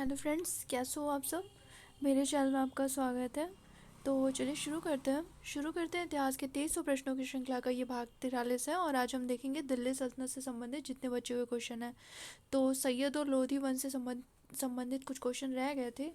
Hello friends, कैसे हो आप सब। मेरे चैनल में आपका स्वागत है। तो चलिए शुरू करते हैं इतिहास के 2300 प्रश्नों की श्रृंखला का ये भाग 43 है। और आज हम देखेंगे दिल्ली सल्तनत से संबंधित जितने बचे हुए क्वेश्चन हैं। तो सैयद और लोधी वंश से संबंधित कुछ क्वेश्चन रह गए थे,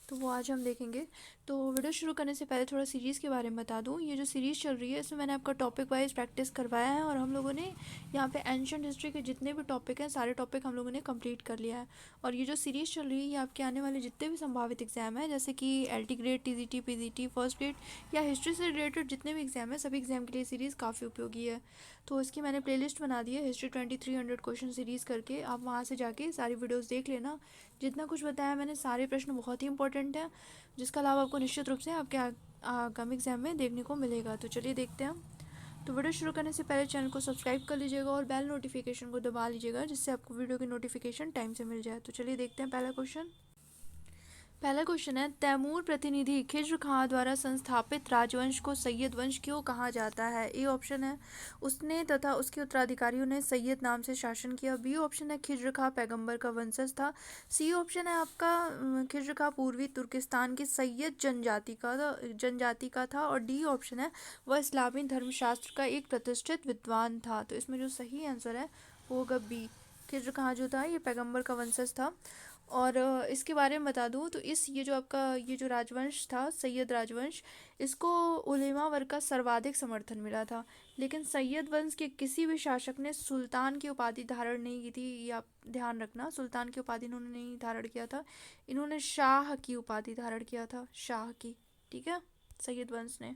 तो वो आज हम देखेंगे। तो वीडियो शुरू करने से पहले थोड़ा सीरीज़ के बारे में बता दूं। ये जो सीरीज़ चल रही है इसमें मैंने आपका टॉपिक वाइज प्रैक्टिस करवाया है, और हम लोगों ने यहाँ पे एंशंट हिस्ट्री के जितने भी टॉपिक हैं सारे टॉपिक हम लोगों ने कंप्लीट कर लिया है। और ये जो सीरीज़ चल रही है ये आपके आने वाले जितने भी संभावित एग्जाम है, जैसे कि LT grade, TGT, PGT, first grade या हिस्ट्री से रिलेटेड जितने भी एग्जाम है, सभी एग्जाम के लिए सीरीज़ काफ़ी उपयोगी है। तो इसकी मैंने प्लेलिस्ट बना दी है हिस्ट्री 2300 क्वेश्चन सीरीज़ करके। आप वहाँ से जाके सारी वीडियोस देख लेना। जितना कुछ बताया मैंने, सारे प्रश्न बहुत ही इंपॉर्टेंट हैं, जिसका लाभ आपको निश्चित रूप से आपके आगामी एग्जाम में देखने को मिलेगा। तो चलिए देखते हैं। तो वीडियो शुरू करने से पहले चैनल को सब्सक्राइब कर लीजिएगा और बेल नोटिफिकेशन को दबा लीजिएगा, जिससे आपको वीडियो की नोटिफिकेशन टाइम से मिल जाए। तो चलिए देखते हैं पहला क्वेश्चन है, तैमूर प्रतिनिधि खिज्र खां द्वारा संस्थापित राजवंश को सैयद वंश क्यों कहा जाता है। ए ऑप्शन है उसने तथा उसके उत्तराधिकारियों ने सैयद नाम से शासन किया। बी ऑप्शन है खिज्र खां पैगंबर का वंशज था। सी ऑप्शन है आपका खिज्र खां पूर्वी तुर्किस्तान की सैयद जनजाति का था। और डी ऑप्शन है वह इस्लामी धर्मशास्त्र का एक प्रतिष्ठित विद्वान था। तो इसमें जो सही आंसर है वो होगा बी। खिज्र खां जो था ये पैगंबर का वंशज था। और इसके बारे में बता दूं तो ये जो राजवंश था सैयद राजवंश, इसको उलेमा वर्ग का सर्वाधिक समर्थन मिला था। लेकिन सैयद वंश के किसी भी शासक ने सुल्तान की उपाधि धारण नहीं की थी। ये आप ध्यान रखना, सुल्तान की उपाधि इन्होंने नहीं धारण किया था। इन्होंने शाह की उपाधि धारण किया था, शाह की। ठीक है, सैयद वंश ने।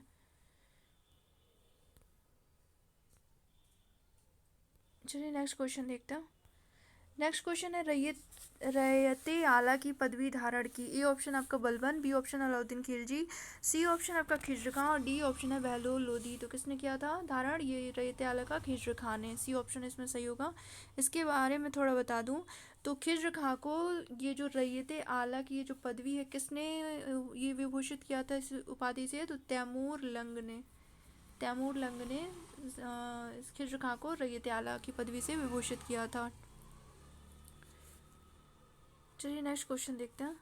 चलिए नेक्स्ट क्वेश्चन देखते हैं। नेक्स्ट क्वेश्चन है, रैयत आला की पदवी धारण की। ए ऑप्शन आपका Balban, B option Alauddin Khilji, C option आपका खिज्र खां और डी ऑप्शन है बहलोल लोदी। तो किसने किया था धारण, ये रैयत आला का खिज्र खां ने। सी ऑप्शन इसमें सही होगा। इसके बारे में थोड़ा बता दूं तो खिज्र खां को ये जो रैयत आला की ये जो पदवी है, किसने ये विभूषित किया था इस उपाधि से, तो तैमूर लंग ने इस खिज्र खां को रैयत आला की पदवी से विभूषित किया था। चलिए नेक्स्ट क्वेश्चन देखते हैं।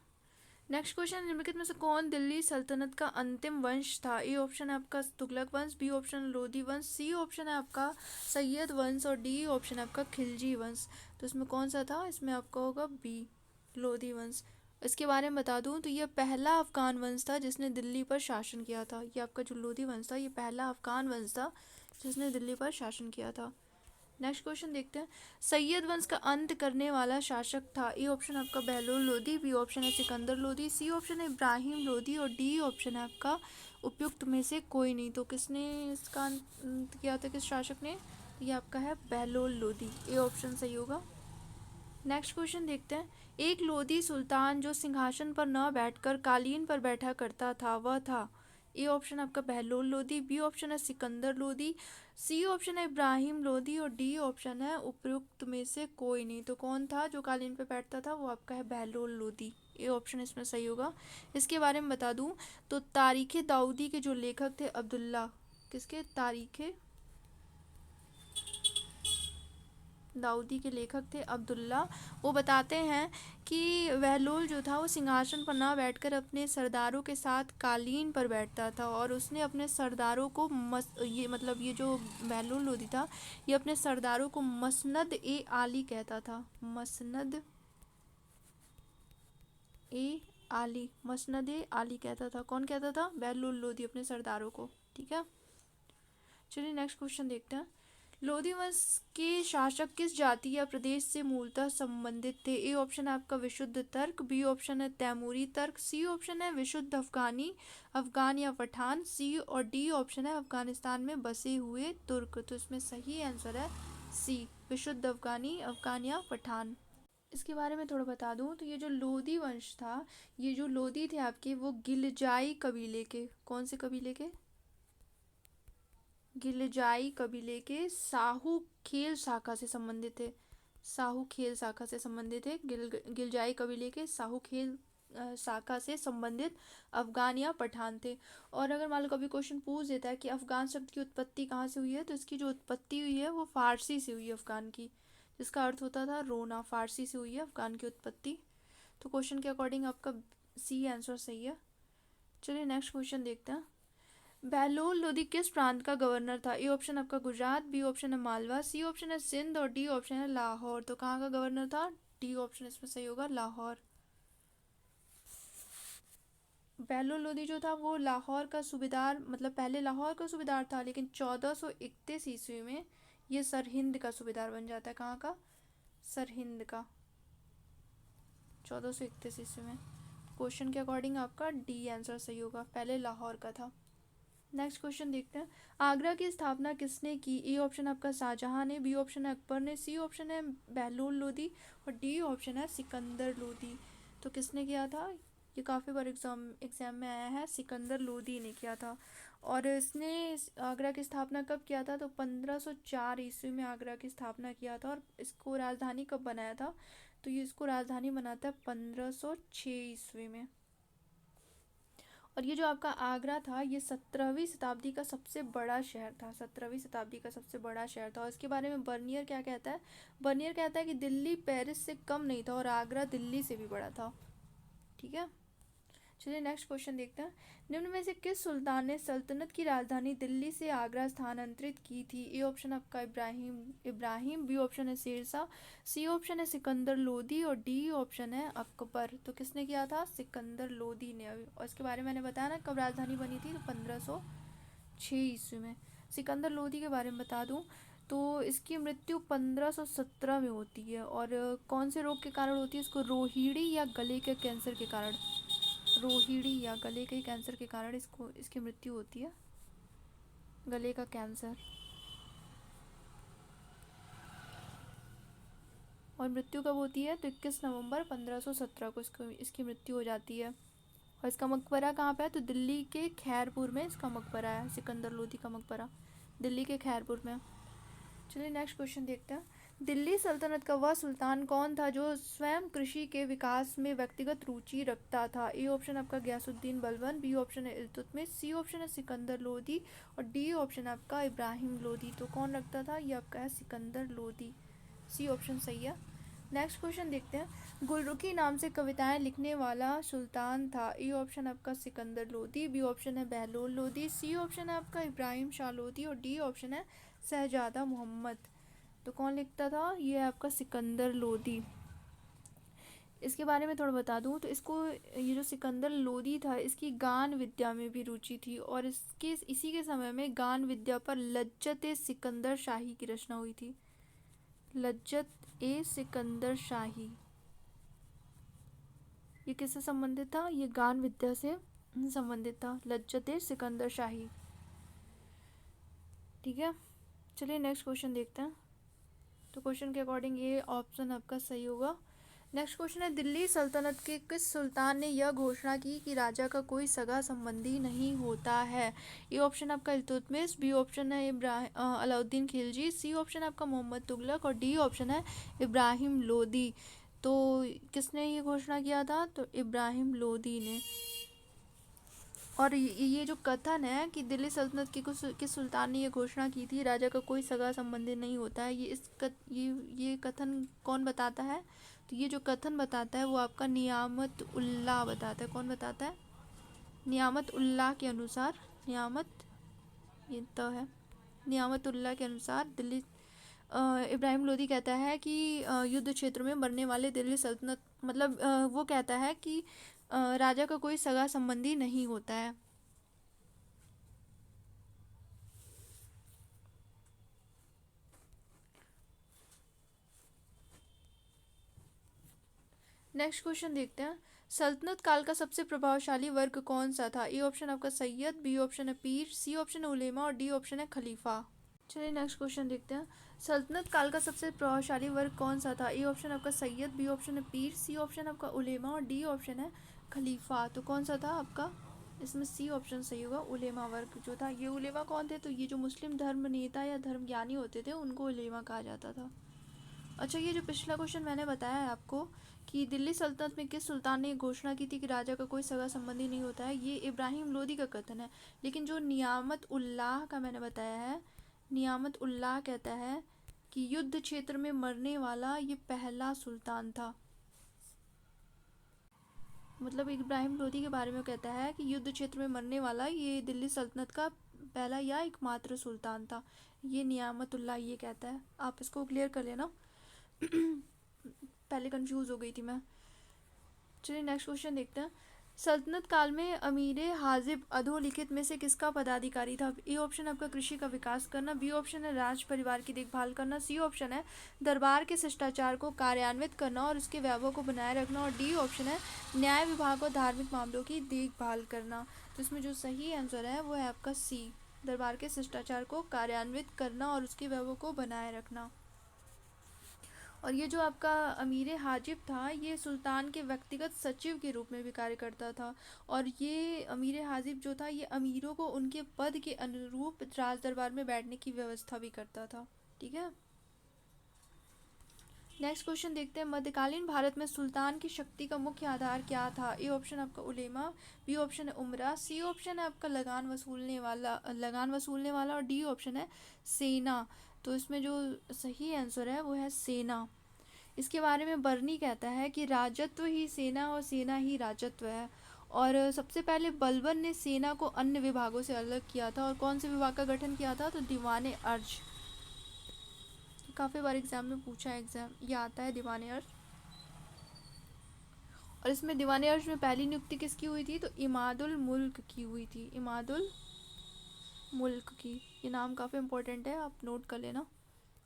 नेक्स्ट क्वेश्चन, निम्नलिखित में से कौन दिल्ली सल्तनत का अंतिम वंश था। ए ऑप्शन है आपका तुगलक वंश, बी ऑप्शन लोधी वंश, सी ऑप्शन है आपका सैयद वंश और डी ऑप्शन है आपका खिलजी वंश। तो इसमें कौन सा था, इसमें आपका होगा बी, लोधी वंश। इसके बारे में बता दूं तो यह पहला अफगान वंश था जिसने दिल्ली पर शासन किया था। ये आपका जो लोधी वंश था ये पहला अफगान वंश था जिसने दिल्ली पर शासन किया था। नेक्स्ट क्वेश्चन देखते हैं, सैयद वंश का अंत करने वाला शासक था। ए ऑप्शन आपका बहलोल लोधी, बी ऑप्शन है सिकंदर लोधी, सी ऑप्शन है इब्राहिम लोधी और डी ऑप्शन है आपका उपयुक्त में से कोई नहीं। तो किसने इसका अंत किया था, किस शासक ने, तो ये आपका है बहलोल लोधी। ए ऑप्शन सही होगा। नेक्स्ट क्वेश्चन देखते हैं, एक लोधी सुल्तान जो सिंहासन पर न बैठकर कालीन पर बैठा करता था वह था। ए ऑप्शन आपका बहलोल लोधी, बी ऑप्शन है सिकंदर लोधी, सी ऑप्शन है इब्राहिम लोधी और डी ऑप्शन है उपयुक्त में से कोई नहीं। तो कौन था जो कालीन पर बैठता था, वो आपका है बहलोल लोधी। ए ऑप्शन इसमें सही होगा। इसके बारे में बता दूं तो तारीख दाऊदी के जो लेखक थे अब्दुल्ला, किसके, तारीख दाऊदी के लेखक थे अब्दुल्ला, वो बताते हैं कि बहलोल जो था वो सिंहासन पर ना बैठकर अपने सरदारों के साथ कालीन पर बैठता था। और उसने अपने सरदारों को ये जो बहलोल लोधी था ये अपने सरदारों को मसनद ए आली कहता था। मसनद ए आली, मसनद ए आली कहता था। कौन कहता था, बहलोल लोधी अपने सरदारों को। ठीक है, चलिए नेक्स्ट क्वेश्चन देखते हैं। लोधी वंश के शासक किस जाति या प्रदेश से मूलतः संबंधित थे। ए ऑप्शन है आपका विशुद्ध तर्क, बी ऑप्शन है तैमूरी तर्क, सी ऑप्शन है विशुद्ध अफगानी, अफगान या पठान, सी और डी ऑप्शन है अफगानिस्तान में बसे हुए तुर्क। तो इसमें सही आंसर है सी, विशुद्ध अफगानी, अफगान या पठान। इसके बारे में थोड़ा बता दूं तो ये जो लोधी वंश था, ये जो लोधी थे आपके, वो गिलजाई कबीले के, कौन से कबीले के, गिलजाई कबीले के साहू खेल शाखा से संबंधित थे। साहू खेल शाखा से संबंधित है। गिलजाई कबीले के साहू खेल शाखा से संबंधित अफगान या पठान थे। और अगर मान लो कभी क्वेश्चन पूछ देता है कि अफगान शब्द की उत्पत्ति कहाँ से हुई है, तो इसकी जो उत्पत्ति हुई है वो फारसी से हुई है, अफगान की, जिसका अर्थ होता था रोना। फारसी से हुई है अफगान की उत्पत्ति। तो क्वेश्चन के अकॉर्डिंग आपका सी आंसर सही है। चलिए नेक्स्ट क्वेश्चन देखते हैं। बहलोल लोधी किस प्रांत का गवर्नर था? ए ऑप्शन आपका गुजरात, बी ऑप्शन है मालवा, सी ऑप्शन है सिंध और डी ऑप्शन है लाहौर। तो कहाँ का गवर्नर था? डी ऑप्शन इसमें सही होगा, लाहौर। बहलोल लोधी जो था वो लाहौर का सूबेदार, मतलब पहले लाहौर का सूबेदार था, लेकिन 1431 ईस्वी में ये सरहिंद का सूबेदार बन जाता है। कहाँ का? सरहिंद का, 1431 ईस्वी में। क्वेश्चन के अकॉर्डिंग आपका डी आंसर सही होगा, पहले लाहौर का था। नेक्स्ट क्वेश्चन देखते हैं। आगरा की स्थापना किसने की? ए ऑप्शन आपका शाहजहां ने, बी ऑप्शन है अकबर ने, सी ऑप्शन है बहलोल लोधी और डी ऑप्शन है सिकंदर लोधी। तो किसने किया था? ये काफ़ी बार एग्जाम में आया है, सिकंदर लोधी ने किया था। और इसने आगरा की स्थापना कब किया था? तो 1504 ईस्वी में आगरा की स्थापना किया था। और इसको राजधानी कब बनाया था? तो ये इसको राजधानी बनाता है 1506 ईस्वी में। और ये जो आपका आगरा था ये 17वीं शताब्दी का सबसे बड़ा शहर था, 17वीं शताब्दी का सबसे बड़ा शहर था। और इसके बारे में बर्नियर क्या कहता है? बर्नियर कहता है कि दिल्ली पेरिस से कम नहीं था और आगरा दिल्ली से भी बड़ा था। ठीक है, चलिए नेक्स्ट क्वेश्चन देखते हैं। निम्न में से किस सुल्तान ने सल्तनत की राजधानी दिल्ली से आगरा स्थानांतरित की थी? ए ऑप्शन आपका इब्राहिम, बी ऑप्शन है शेरशाह, सी ऑप्शन है सिकंदर लोधी और डी ऑप्शन है अकबर। तो किसने किया था? सिकंदर लोधी ने। और इसके बारे में मैंने बताया ना कब राजधानी बनी थी, तो 1506 ईस्वी में। सिकंदर लोधी के बारे में बता दूं तो इसकी मृत्यु 1517 में होती है। और कौन से रोग के कारण होती है? इसको रोहिणी या गले के कैंसर के कारण, रोहिणी या गले के कैंसर के कारण इसको इसकी मृत्यु होती है, गले का कैंसर। और मृत्यु कब होती है? तो 21 नवंबर 1517 को इसको इसकी मृत्यु हो जाती है। और इसका मकबरा कहाँ पे है? तो दिल्ली के खैरपुर में इसका मकबरा है, सिकंदर लोधी का मकबरा दिल्ली के खैरपुर में। चलिए नेक्स्ट क्वेश्चन देखते हैं। दिल्ली सल्तनत का वह सुल्तान कौन था जो स्वयं कृषि के विकास में व्यक्तिगत रुचि रखता था? ए ऑप्शन आपका गयासुद्दीन बलबन, बी ऑप्शन है इल्तुतमिश, सी ऑप्शन है सिकंदर लोधी और डी ऑप्शन आपका इब्राहिम लोधी। तो कौन रखता था? ये आपका है सिकंदर लोधी, सी ऑप्शन सही है। नेक्स्ट क्वेश्चन देखते हैं। गुलरुखी नाम से कविताएं लिखने वाला सुल्तान था? ए ऑप्शन आपका सिकंदर लोधी, बी ऑप्शन है बहलोल लोधी, सी ऑप्शन है आपका इब्राहिम शाह लोधी और डी ऑप्शन है शहजादा मोहम्मद। तो कौन लिखता था? ये आपका सिकंदर लोधी। इसके बारे में थोड़ा बता दूं तो इसको, ये जो सिकंदर लोधी था इसकी गान विद्या में भी रुचि थी। और इसी के समय में गान विद्या पर लज्जत ए सिकंदर शाही की रचना हुई थी। लज्जत ए सिकंदर शाही, ये किससे संबंधित था? ये गान विद्या से संबंधित था, लज्जत ए सिकंदर शाही। ठीक है, चलिए नेक्स्ट क्वेश्चन देखते हैं। तो क्वेश्चन के अकॉर्डिंग ये ऑप्शन आपका सही होगा। नेक्स्ट क्वेश्चन है। दिल्ली सल्तनत के किस सुल्तान ने यह घोषणा की कि राजा का कोई सगा संबंधी नहीं होता है? ये ऑप्शन आपका इल्तुतमिश, बी ऑप्शन है अलाउद्दीन खिलजी, सी ऑप्शन है आपका मोहम्मद तुगलक और डी ऑप्शन है इब्राहिम लोदी। तो किसने ये घोषणा किया था? तो इब्राहिम लोदी ने। और ये जो कथन है कि दिल्ली सल्तनत की किस सुल्तान ने ये घोषणा की थी राजा का कोई सगा संबंधी नहीं होता है, ये कथन कौन बताता है? तो ये जो कथन बताता है वो आपका नियामत उल्लाह बताता है। कौन बताता है? नियामत उल्लाह के अनुसार, ये तो है, नियामत उल्लाह के अनुसार दिल्ली इब्राहिम लोदी कहता है कि युद्ध क्षेत्र में मरने वाले दिल्ली सल्तनत, मतलब वो कहता है कि राजा का कोई सगा संबंधी नहीं होता है। नेक्स्ट क्वेश्चन देखते हैं। सल्तनत काल का सबसे प्रभावशाली वर्ग कौन सा था? ए ऑप्शन आपका सैयद, बी ऑप्शन है पीर, सी ऑप्शन है उलेमा और डी ऑप्शन है खलीफा। चलिए नेक्स्ट क्वेश्चन देखते हैं। सल्तनत काल का सबसे प्रभावशाली वर्ग कौन सा था? ए ऑप्शन आपका सैयद, बी ऑप्शन है पीर, सी ऑप्शन आपका उलेमा और डी ऑप्शन है खलीफा। तो कौन सा था आपका? इसमें सी ऑप्शन सही होगा, उलेमा वर्ग जो था। ये उलेमा कौन थे? तो ये जो मुस्लिम धर्म नेता या धर्म ज्ञानी होते थे उनको उलेमा कहा जाता था। अच्छा, ये जो पिछला क्वेश्चन मैंने बताया है आपको कि दिल्ली सल्तनत में किस सुल्तान ने घोषणा की थी कि राजा का कोई सगा संबंधी नहीं होता है, ये इब्राहिम लोदी का कथन है। लेकिन जो नियामत उल्लाह का मैंने बताया है, नियामत उल्लाह कहता है कि युद्ध क्षेत्र में मरने वाला ये पहला सुल्तान था। मतलब इब्राहिम लोदी के बारे में कहता है कि युद्ध क्षेत्र में मरने वाला ये दिल्ली सल्तनत का पहला या एकमात्र सुल्तान था। ये नियामतुल्लाह ये कहता है, आप इसको क्लियर कर लेना। पहले कंफ्यूज हो गई थी मैं। चलिए नेक्स्ट क्वेश्चन देखते हैं। सल्तनत काल में अमीर हाजिब अधोलिखित में से किसका पदाधिकारी था? ए ऑप्शन आपका कृषि का विकास करना, बी ऑप्शन है राज परिवार की देखभाल करना, सी ऑप्शन है दरबार के शिष्टाचार को कार्यान्वित करना और उसके वैभव को बनाए रखना, और डी ऑप्शन है न्याय विभाग और धार्मिक मामलों की देखभाल करना। तो इसमें जो सही आंसर है वो है आपका सी, दरबार के शिष्टाचार को कार्यान्वित करना और उसके वैभव को बनाए रखना। और ये जो आपका अमीर हाजिब था ये सुल्तान के व्यक्तिगत सचिव के रूप में भी कार्य करता था, और ये अमीर हाजिब जो था ये अमीरों को उनके पद के अनुरूप राज दरबार में बैठने की व्यवस्था भी करता था। ठीक है, नेक्स्ट क्वेश्चन देखते हैं। मध्यकालीन भारत में सुल्तान की शक्ति का मुख्य आधार क्या था? ए ऑप्शन आपका उलेमा, बी ऑप्शन है उमरा, सी ऑप्शन है आपका लगान वसूलने वाला और डी ऑप्शन है सेना। तो इसमें जो सही आंसर है वो है सेना। इसके बारे में बर्नी कहता है कि राजत्व ही सेना और सेना ही राजत्व है। और सबसे पहले बलबन ने सेना को अन्य विभागों से अलग किया था, और कौन से विभाग का गठन किया था? तो दीवाने अर्ज। काफ़ी बार एग्जाम में पूछा है, एग्जाम ये आता है दीवाने अर्ज। और इसमें दीवाने अर्ज में पहली नियुक्ति किसकी हुई थी? तो इमादुल मुल्क की हुई थी, इमादुल मुल्क की। ये नाम काफ़ी इंपॉर्टेंट है, आप नोट कर लेना,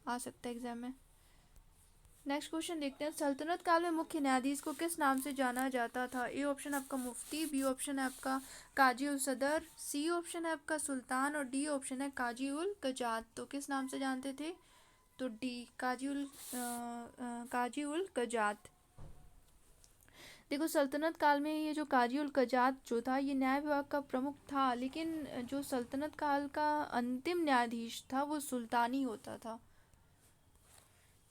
आ सकता है एग्जाम में। नेक्स्ट क्वेश्चन देखते हैं। सल्तनत काल में मुख्य न्यायाधीश को किस नाम से जाना जाता था? ए ऑप्शन आपका मुफ्ती, बी ऑप्शन है आपका काजी उल सदर, सी ऑप्शन है आपका सुल्तान और डी ऑप्शन है काजी उल कजात। तो किस नाम से जानते थे? तो डी, काजी उल कजात। देखो सल्तनत काल में ये जो काजी उल कजात जो था ये न्याय विभाग का प्रमुख था, लेकिन जो सल्तनत काल का अंतिम न्यायाधीश था वो सुल्तान ही होता था।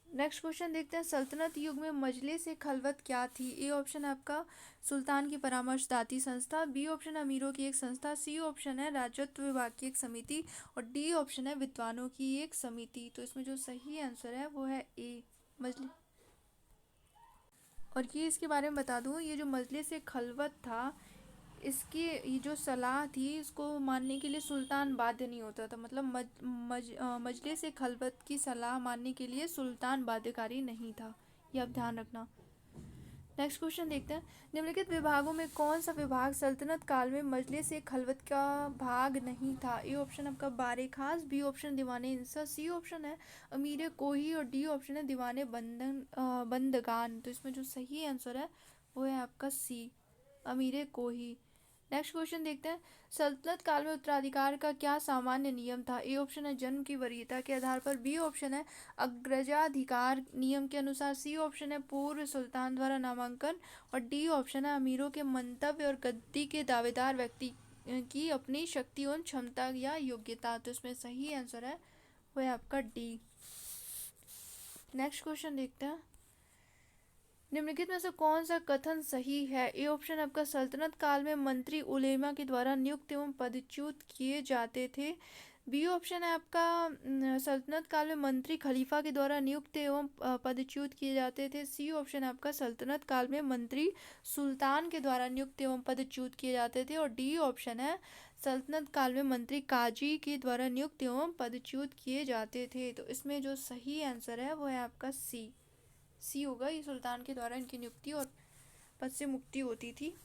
नेक्स्ट क्वेश्चन देखते हैं। सल्तनत युग में मजलिस ए खलवत क्या थी? ए ऑप्शन है आपका सुल्तान की परामर्शदाती संस्था, बी ऑप्शन है अमीरों की एक संस्था, सी ऑप्शन है राजस्व विभाग की एक समिति और डी ऑप्शन है विद्वानों की एक समिति। तो इसमें जो सही आंसर है वो है ए, मजलिस। और ये इसके बारे में बता दूं, ये जो मजलिस ए खलवत था इसकी ये जो सलाह थी इसको मानने के लिए सुल्तान बाध्य नहीं होता था, मतलब मजलिस ए खलवत की सलाह मानने के लिए सुल्तान बाध्यकारी नहीं था, ये आप ध्यान रखना। नेक्स्ट क्वेश्चन देखते हैं। निम्नलिखित विभागों में कौन सा विभाग सल्तनत काल में मजलिस ए खलवत का भाग नहीं था? ए ऑप्शन आपका बारे खास, बी ऑप्शन दीवाने इंसा, सी ऑप्शन है अमीर कोही और डी ऑप्शन है दीवाने बंदगान। तो इसमें जो सही आंसर है वो है आपका सी, अमीर कोही। नेक्स्ट क्वेश्चन देखते हैं। सल्तनत काल में उत्तराधिकार का क्या सामान्य नियम था? ए ऑप्शन है जन्म की वरीयता के आधार पर, बी ऑप्शन है अग्रजाधिकार नियम के अनुसार, सी ऑप्शन है पूर्व सुल्तान द्वारा नामांकन और डी ऑप्शन है अमीरों के मंतव्य और गद्दी के दावेदार व्यक्ति की अपनी शक्ति और क्षमता या योग्यता। तो इसमें सही आंसर है वो है आपका डी। नेक्स्ट क्वेश्चन देखते हैं। निम्नलिखित में से कौन सा कथन सही है? ए ऑप्शन आपका सल्तनत काल में मंत्री उलेमा के द्वारा नियुक्त एवं पदच्युत किए जाते थे, बी ऑप्शन है आपका सल्तनत काल में मंत्री खलीफा के द्वारा नियुक्त एवं पदच्युत किए जाते थे, सी ऑप्शन है आपका सल्तनत काल में मंत्री सुल्तान के द्वारा नियुक्त एवं पदच्युत किए जाते थे और डी ऑप्शन है सल्तनत काल में मंत्री काजी के द्वारा नियुक्त एवं पदच्युत किए जाते थे। तो इसमें जो सही आंसर है वो है आपका सी होगा, ये सुल्तान के द्वारा इनकी नियुक्ति और पद से मुक्ति होती थी।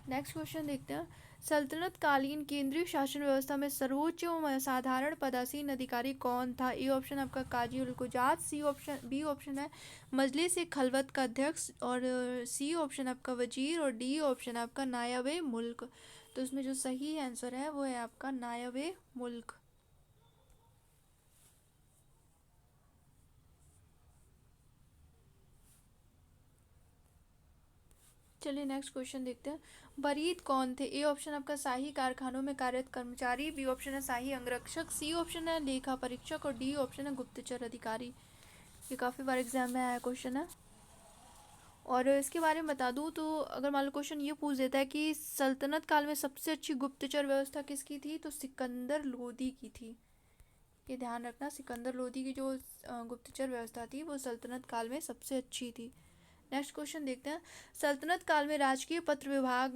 नेक्स्ट क्वेश्चन देखते हैं। सल्तनत कालीन केंद्रीय शासन व्यवस्था में सर्वोच्च एवं साधारण पदासीन अधिकारी कौन था? ए ऑप्शन आपका काजी उल कुजात, बी ऑप्शन है मजलिस ए खलवत का अध्यक्ष और सी ऑप्शन आपका वजीर और डी ऑप्शन आपका नायब ए मुल्क। तो इसमें जो सही आंसर है वो है आपका नायब ए मुल्क। चलिए नेक्स्ट क्वेश्चन देखते हैं। बरीद कौन थे? ए ऑप्शन आपका शाही कारखानों में कार्यरत कर्मचारी, बी ऑप्शन है शाही अंगरक्षक, सी ऑप्शन है लेखा परीक्षक और डी ऑप्शन है गुप्तचर अधिकारी। ये काफ़ी बार एग्जाम में आया क्वेश्चन है। और इसके बारे में बता दूं तो अगर मान लो क्वेश्चन ये पूछ देता है कि सल्तनत काल में सबसे अच्छी गुप्तचर व्यवस्था किसकी थी, तो सिकंदर लोदी की थी। ये ध्यान रखना, सिकंदर लोदी की जो गुप्तचर व्यवस्था थी वो सल्तनत काल में सबसे अच्छी थी। नेक्स्ट क्वेश्चन देखते हैं। सल्तनत काल में राजकीय पत्र विभाग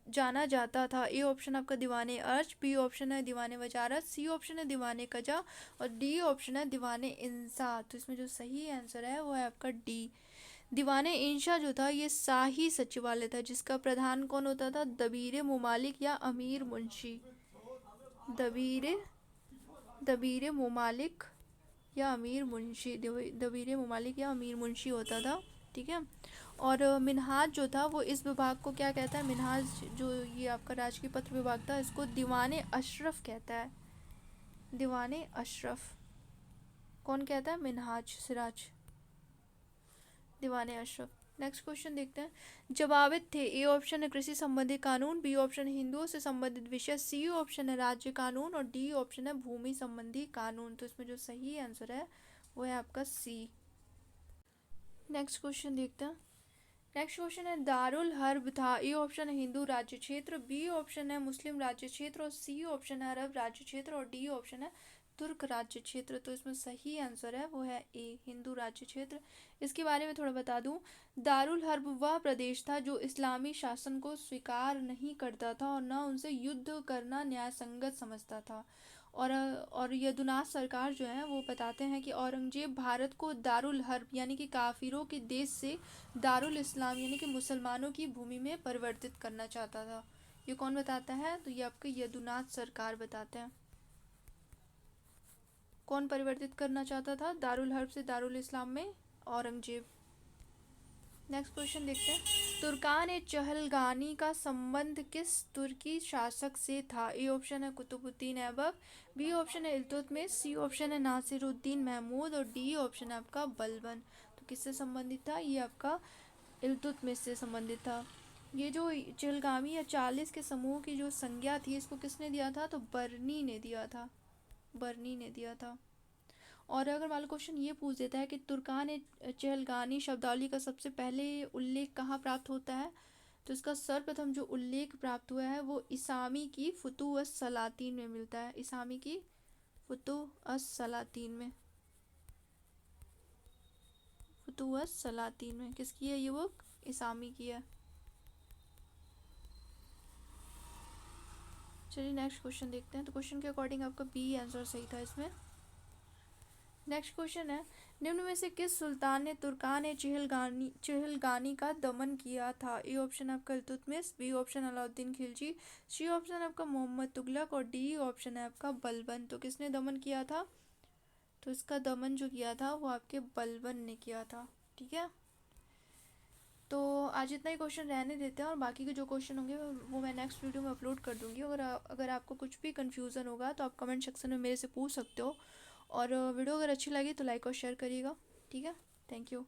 जाना जाता था। ए ऑप्शन आपका दीवाने अर्श, बी ऑप्शन है दीवाने वजारत, सी ऑप्शन है दीवाने कजा और डी ऑप्शन है दीवाने इंसा। तो इसमें जो सही आंसर है वो है आपका डी। दीवाने इंशा जो था ये शाही सचिवालय था जिसका प्रधान कौन होता था? दबीर मुमालिक या अमीर मुंशी। दबीर दबीर मुमालिक या अमीर मुंशी, दबीर मुमालिक या अमीर मुंशी होता था। ठीक है। और मिनहाज जो था वो इस विभाग को क्या कहता है? मिनहाज जो ये आपका राजकीय पत्र विभाग था इसको दीवाने अशरफ कहता है। दीवाने अशरफ कौन कहता है? मिनहाज सिराज, दीवाने अशरफ। नेक्स्ट क्वेश्चन देखते हैं। जवाबित थे। ए ऑप्शन है कृषि संबंधी कानून, बी ऑप्शन है हिंदुओं से संबंधित विषय, सी ऑप्शन है राज्य कानून और डी ऑप्शन है भूमि संबंधी कानून। तो इसमें जो सही आंसर है वो है आपका सी। नेक्स्ट क्वेश्चन देखते हैं। नेक्स्ट क्वेश्चन है दारुल हर्ब था। ए ऑप्शन है हिंदू राज्य क्षेत्र, बी ऑप्शन है मुस्लिम राज्य क्षेत्र और सी ऑप्शन है अरब राज्य क्षेत्र और डी ऑप्शन है तुर्क राज्य क्षेत्र। तो इसमें सही आंसर है वो है ए, हिंदू राज्य क्षेत्र। इसके बारे में थोड़ा बता दूं। दारुल हर्ब वह प्रदेश था जो इस्लामी शासन को स्वीकार नहीं करता था और न उनसे युद्ध करना न्यायसंगत समझता था। और यदुनाथ सरकार जो है वो बताते हैं कि औरंगजेब भारत को दारुल हर्ब यानी कि काफिरों के देश से दारुल इस्लाम यानी कि मुसलमानों की भूमि में परिवर्तित करना चाहता था। ये कौन बताता है? तो ये आपके यदुनाथ सरकार बताते हैं। कौन परिवर्तित करना चाहता था दारुल हर्ब से दारुल इस्लाम में? औरंगजेब। नेक्स्ट क्वेश्चन देखते हैं। तुर्कान ए चहलगानी का संबंध किस तुर्की शासक से था? ए ऑप्शन है कुतुबुद्दीन ऐबक, बी ऑप्शन है इल्तुतमिश, सी ऑप्शन है नासिरुद्दीन महमूद और डी ऑप्शन है आपका बलबन। तो किससे संबंधित था? ये आपका इल्तुतमिश से संबंधित था। ये जो चहलगामी या 40 के समूह की जो संज्ञा थी इसको किसने दिया था? तो बर्नी ने दिया था। बर्नी ने दिया था। और अगर मान लो क्वेश्चन ये पूछ देता है कि तुर्कान चहलगानी शब्दावली का सबसे पहले उल्लेख कहाँ प्राप्त होता है? तो इसका सर्वप्रथम जो उल्लेख प्राप्त हुआ है वो इसामी की फुतूअस सलातीन में मिलता है। इसामी की फुतूअस सलातीन में, फुतूअस सलातीन में किसकी है ये बुक? इसामी की है। चलिए नेक्स्ट क्वेश्चन देखते हैं। तो क्वेश्चन के अकॉर्डिंग आपका बी आंसर सही था इसमें। नेक्स्ट क्वेश्चन है निम्न में से किस सुल्तान ने तुर्कान चहलगानी का दमन किया था? ए ऑप्शन आपका Iltutmish, B option Alauddin Khilji, C option आपका मोहम्मद तुगलक और डी ऑप्शन है आपका बलबन। तो किसने दमन किया था? तो इसका दमन जो किया था वो आपके बलबन ने किया था। ठीक है। तो आज इतना ही क्वेश्चन रहने देते हैं और बाकी के जो क्वेश्चन होंगे वो मैं नेक्स्ट वीडियो में अपलोड कर दूंगी। अगर आपको कुछ भी कन्फ्यूज़न होगा तो आप कमेंट सेक्शन में मेरे से पूछ सकते हो। और वीडियो अगर अच्छी लगी तो लाइक और शेयर करिएगा। ठीक है। Thank you.